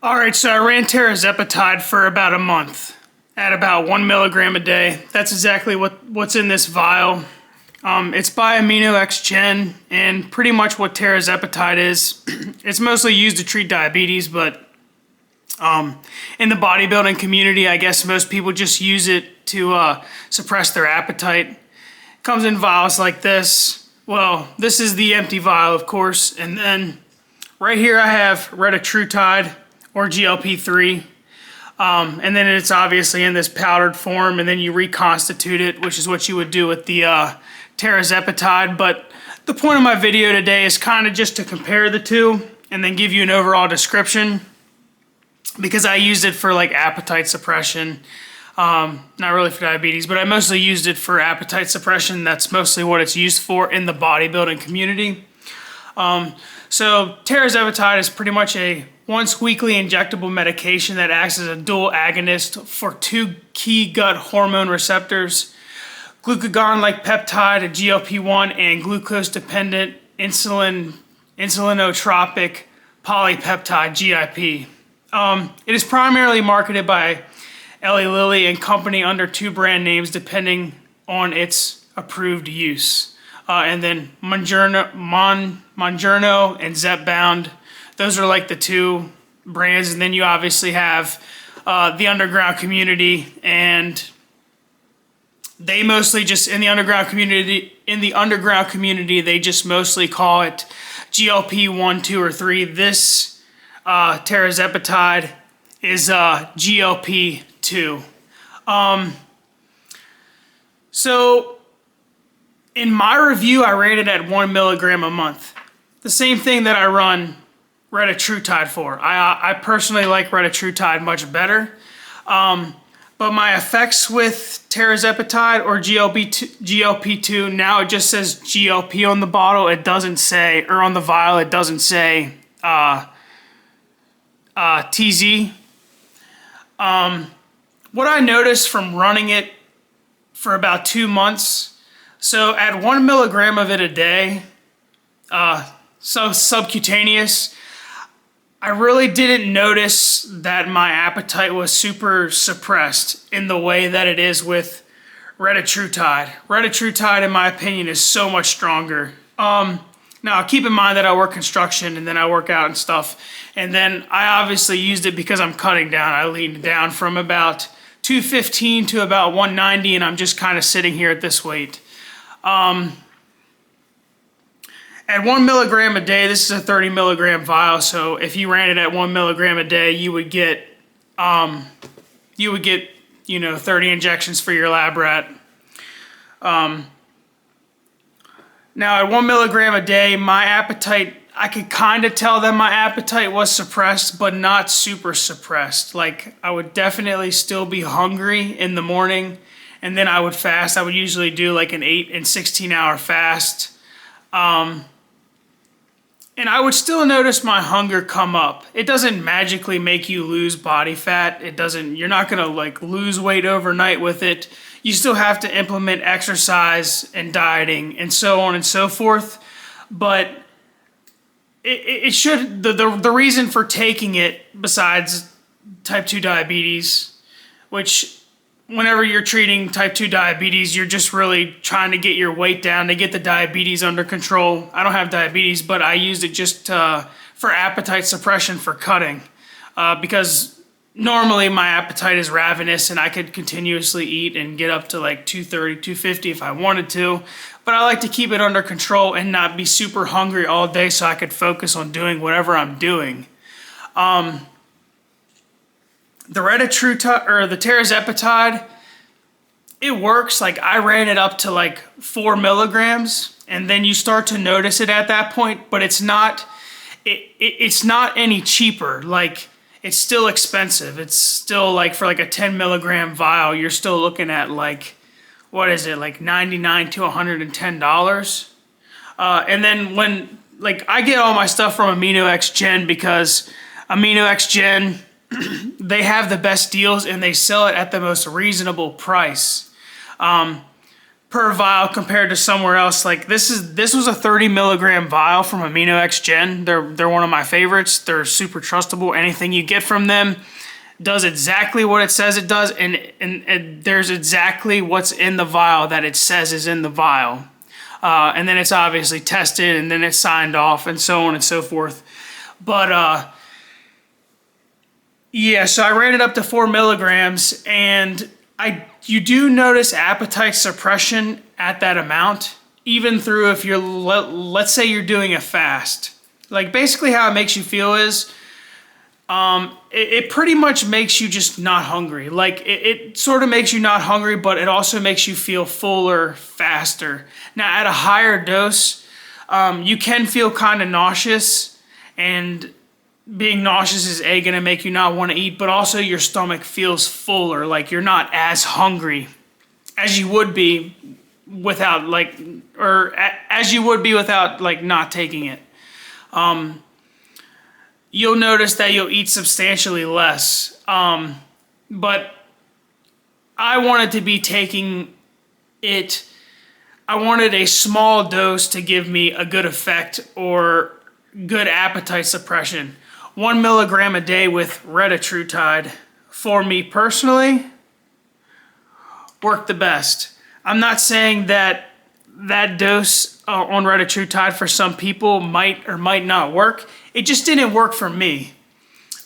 All right, so I ran Tirzepatide for about a month at about 1 milligram a day. That's exactly what's in this vial. It's by AMINO Gen, and pretty much what Tirzepatide is. It's mostly used to treat diabetes, but in the bodybuilding community, I guess most people just use it to suppress their appetite. It comes in vials like this. Well, this is the empty vial, of course, and then right here I have Retatrutide or GLP-3. And then it's obviously in this powdered form, and then you reconstitute it, which is what you would do with the Tirzepatide. But the point of my video today is kind of just to compare the two and then give you an overall description, because I used it for like appetite suppression, not really for diabetes, but I mostly used it for appetite suppression. That's mostly what it's used for in the bodybuilding community. So Tirzepatide is pretty much a once weekly injectable medication that acts as a dual agonist for two key gut hormone receptors, glucagon-like peptide, a GLP-1, and glucose-dependent insulinotropic polypeptide, GIP. It is primarily marketed by Eli Lilly and Company under two brand names depending on its approved use. And then Mounjaro and Zepbound. Those are like the two brands, and then you obviously have the underground community, and they mostly just in the underground community. They just mostly call it GLP 1, 2, or 3. This Tirzepatide is GLP 2. So in my review, I rated it at 1 milligram a month. The same thing that I run Retatrutide for. I personally like Retatrutide much better. But my effects with Tirzepatide or GLP-2, now it just says GLP on the bottle. It doesn't say, or on the vial, it doesn't say TZ. What I noticed from running it for about 2 months, so at 1 milligram of it a day, so subcutaneous, I really didn't notice that my appetite was super suppressed in the way that it is with Retatrutide. Retatrutide, in my opinion, is so much stronger. Now, keep in mind that I work construction and then I work out and stuff. And then I obviously used it because I'm cutting down. I leaned down from about 215 to about 190, and I'm just kind of sitting here at this weight. At 1 milligram a day, this is a 30 milligram vial. So if you ran it at 1 milligram a day, you would get 30 injections for your lab rat. Now at 1 milligram a day, my appetite, I could kind of tell that my appetite was suppressed, but not super suppressed. Like, I would definitely still be hungry in the morning, and then I would fast. I would usually do like an 8 and 16 hour fast. And I would still notice my hunger come up. It doesn't magically make you lose body fat. You're not gonna like lose weight overnight with it. You still have to implement exercise and dieting and so on and so forth. But it should, the reason for taking it, besides type 2 diabetes, which whenever you're treating type 2 diabetes, you're just really trying to get your weight down to get the diabetes under control. I don't have diabetes, but I used it just for appetite suppression for cutting, because normally my appetite is ravenous and I could continuously eat and get up to like 230, 250 if I wanted to. But I like to keep it under control and not be super hungry all day so I could focus on doing whatever I'm doing. The Retatrutide or the Tirzepatide, it works. Like, I ran it up to like 4 milligrams, and then you start to notice it at that point. But it's not any cheaper. Like, it's still expensive. It's still like for like a 10 milligram vial, you're still looking at like, what is it, like $99 to $110. And then when, like, I get all my stuff from AMINO Gen, because AMINO Gen, they have the best deals and they sell it at the most reasonable price. per vial compared to somewhere else. Like this was a 30 milligram vial from AMINO X Gen. They're one of my favorites. They're super trustable. Anything you get from them does exactly what it says it does, and there's exactly what's in the vial that it says is in the vial. And then it's obviously tested, and then it's signed off, and so on and so forth. But yeah, so I ran it up to 4 milligrams, and you do notice appetite suppression at that amount, even through if you're, let's say you're doing a fast. Like basically how it makes you feel is, it pretty much makes you just not hungry. Like it sort of makes you not hungry, but it also makes you feel fuller faster. Now at a higher dose, you can feel kind of nauseous, and being nauseous is going to make you not want to eat, but also your stomach feels fuller. Like you're not as hungry as you would be without not taking it. You'll notice that you'll eat substantially less. But I wanted to be taking it, I wanted a small dose to give me a good effect or good appetite suppression. 1 milligram a day with retatrutide, for me personally, worked the best. I'm not saying that dose on retatrutide for some people might or might not work. It just didn't work for me.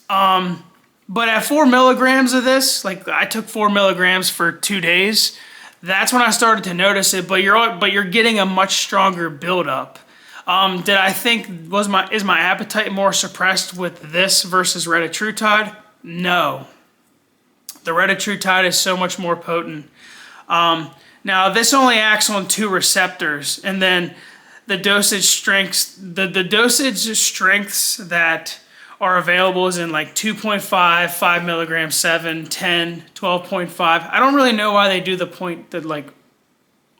But at 4 milligrams of this, like I took 4 milligrams for 2 days, that's when I started to notice it, but you're getting a much stronger buildup. Did I think, is my appetite more suppressed with this versus retatrutide? No. The retatrutide is so much more potent. Now this only acts on 2 receptors, and then the dosage strengths that are available is in like 2.5, 5 milligrams, 7, 10, 12.5. I don't really know why they do the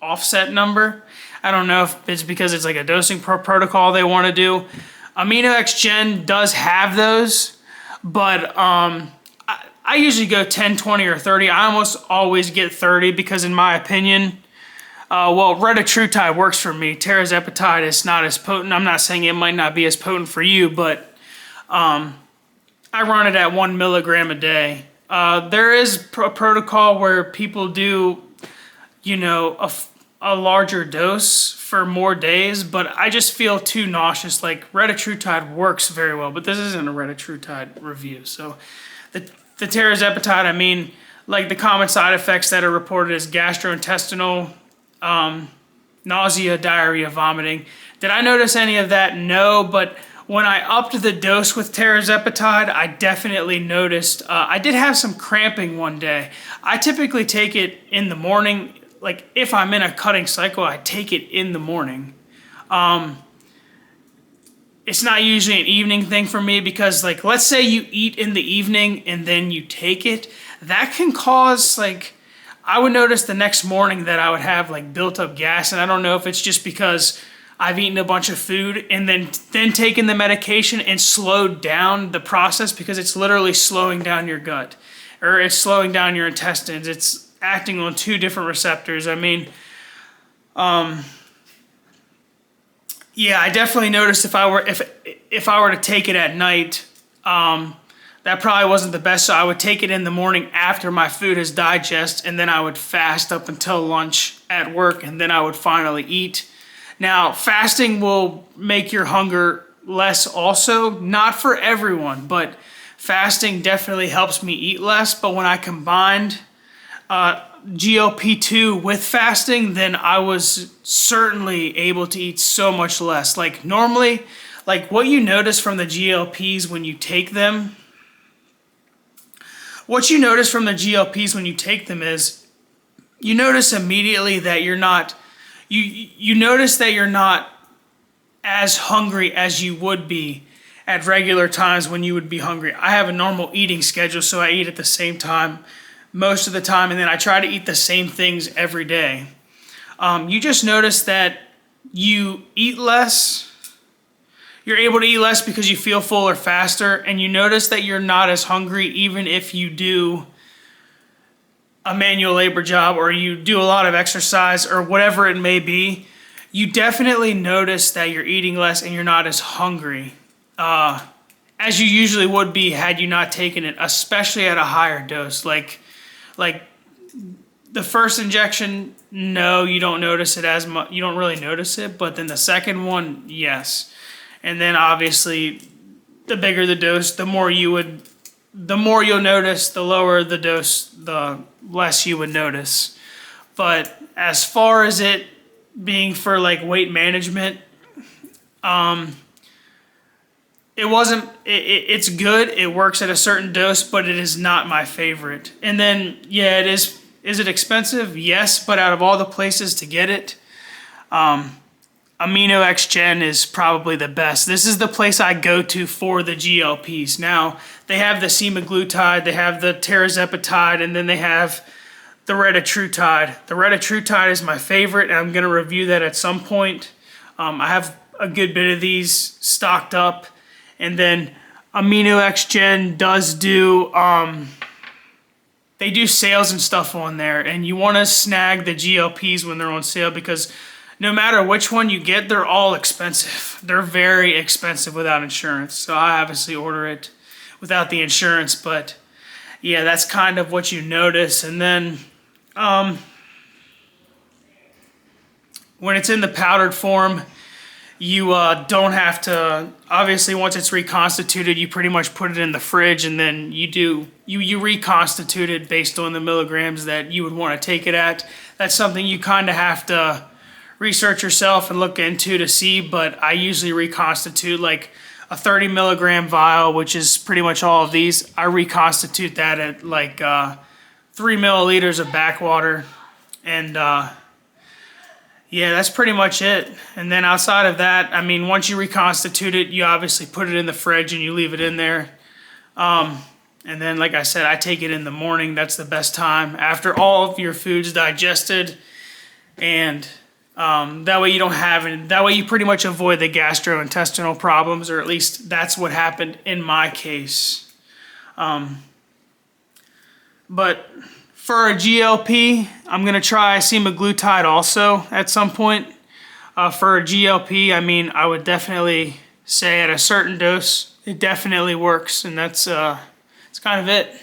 offset number. I don't know if it's because it's like a dosing protocol they want to do. AMINO X Gen does have those, but I usually go 10, 20, or 30. I almost always get 30 because in my opinion, retatrutide works for me. Tirzepatide is not as potent. I'm not saying it might not be as potent for you, but I run it at 1 milligram a day. There is a protocol where people do, a larger dose for more days, but I just feel too nauseous. Like retatrutide works very well, but this isn't a retatrutide review. So the Tirzepatide, I mean, like the common side effects that are reported is gastrointestinal, nausea, diarrhea, vomiting. Did I notice any of that? No, but when I upped the dose with Tirzepatide, I definitely noticed, I did have some cramping one day. I typically take it in the morning. Like if I'm in a cutting cycle, I take it in the morning. It's not usually an evening thing for me because like, let's say you eat in the evening and then you take it, that can cause I would notice the next morning that I would have built up gas, and I don't know if it's just because I've eaten a bunch of food and then taken the medication and slowed down the process, because it's literally slowing down your gut or it's slowing down your intestines. It's acting on 2 different receptors. I mean, yeah, I definitely noticed if I were to take it at night, that probably wasn't the best. So I would take it in the morning after my food has digested, and then I would fast up until lunch at work, and then I would finally eat. Now, fasting will make your hunger less also. Not for everyone, but fasting definitely helps me eat less. But when I combined GLP-2 with fasting, then I was certainly able to eat so much less. Like normally, what you notice from the GLPs when you take them, is you notice immediately that you're not, you notice that you're not as hungry as you would be at regular times when you would be hungry. I have a normal eating schedule, so I eat at the same time most of the time, and then I try to eat the same things every day. You just notice that you eat less. You're able to eat less because you feel fuller faster, and you notice that you're not as hungry even if you do a manual labor job or you do a lot of exercise or whatever it may be, you definitely notice that you're eating less and you're not as hungry as you usually would be had you not taken it, especially at a higher dose. Like the first injection, no, you don't notice it as much. You don't really notice it, but then the second one, yes. And then obviously, the bigger the dose, the more you'll notice. The lower the dose, the less you would notice. But as far as it being for like weight management, it wasn't. It's good. It works at a certain dose, but it is not my favorite. And then yeah, it is. Is it expensive? Yes, but out of all the places to get it, AMINO X Gen is probably the best. This is the place I go to for the GLPs. Now, they have the semaglutide, they have the Tirzepatide, and then they have the retatrutide. The retatrutide is my favorite, and I'm going to review that at some point. I have a good bit of these stocked up. And then AMINO X Gen does do... they do sales and stuff on there, and you want to snag the GLPs when they're on sale because no matter which one you get, they're all expensive. They're very expensive without insurance. So I obviously order it without the insurance, but yeah, that's kind of what you notice. And then when it's in the powdered form, you don't have to, obviously once it's reconstituted, you pretty much put it in the fridge and then you reconstitute it based on the milligrams that you would want to take it at. That's something you kind of have to research yourself and look into to see, but I usually reconstitute like a 30 milligram vial, which is pretty much all of these. I reconstitute that at like 3 milliliters of backwater, and yeah, that's pretty much it. And then outside of that, I mean, once you reconstitute it, you obviously put it in the fridge and you leave it in there. And then, like I said, I take it in the morning. That's the best time after all of your food's digested. And that way you don't have it. That way you pretty much avoid the gastrointestinal problems, or at least that's what happened in my case. But for a GLP, I'm going to try semaglutide also at some point. For a GLP, I mean, I would definitely say at a certain dose, it definitely works, and that's kind of it.